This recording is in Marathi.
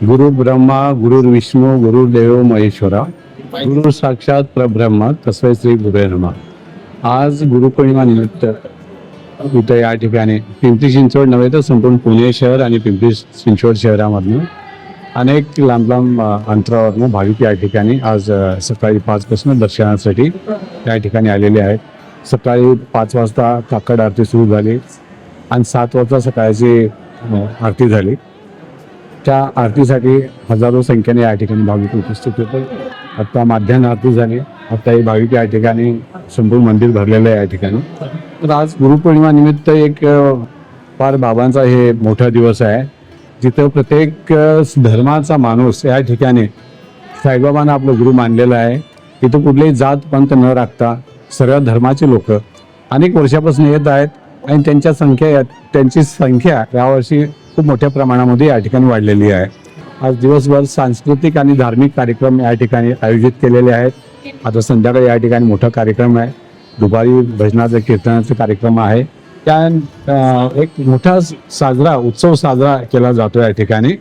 गुरु ब्रह्मा गुरुर्विष्णू गुरुर्देव महेश्वरा गुरु साक्षात परब्रह्म तस्मै श्री गुरुवे नमः। आज गुरुपौर्णिमा निमित्त इथं या ठिकाणी पिंपरी चिंचवड नव्हे तर संपूर्ण पुणे शहर आणि पिंपरी चिंचवड शहरामधून अनेक लांब लांब अंतरावरून भाविक या ठिकाणी आज सकाळी 5 पासून दर्शनासाठी या ठिकाणी आलेले आहेत। सकाळी 5 वाजता काकड आरती सुरू झाली आणि 7 वाजता सकाळची आरती झाली। त्या आरतीसाठी हजारो संख्येने या ठिकाणी भाविक उपस्थित होते। आता माध्यान्ह आरती झाली, आता हे भाविक या ठिकाणी संपूर्ण मंदिर भरलेलं आहे या ठिकाणी। तर आज गुरुपौर्णिमा निमित्त एक फार बाबांचा हे मोठा दिवस आहे, जिथं प्रत्येक धर्माचा माणूस या ठिकाणी साईबाबांना आपलं गुरु मानलेला आहे। इथं कुठलीही जात पंथ न राखता सर्व धर्माचे लोक अनेक वर्षापासून येत आहेत आणि त्यांची संख्या यावर्षी खूप मोठ्या प्रमाणामध्ये या ठिकाणी वाढलेली आहे। आज दिवसभर सांस्कृतिक आणि धार्मिक कार्यक्रम या ठिकाणी आयोजित केलेले आहेत। आता संध्याकाळी या ठिकाणी मोठा कार्यक्रम आहे, दुपारी भजनाचा कीर्तनाचा कार्यक्रम आहे। त्या एक मोठा उत्सव साजरा केला जातो या ठिकाणी।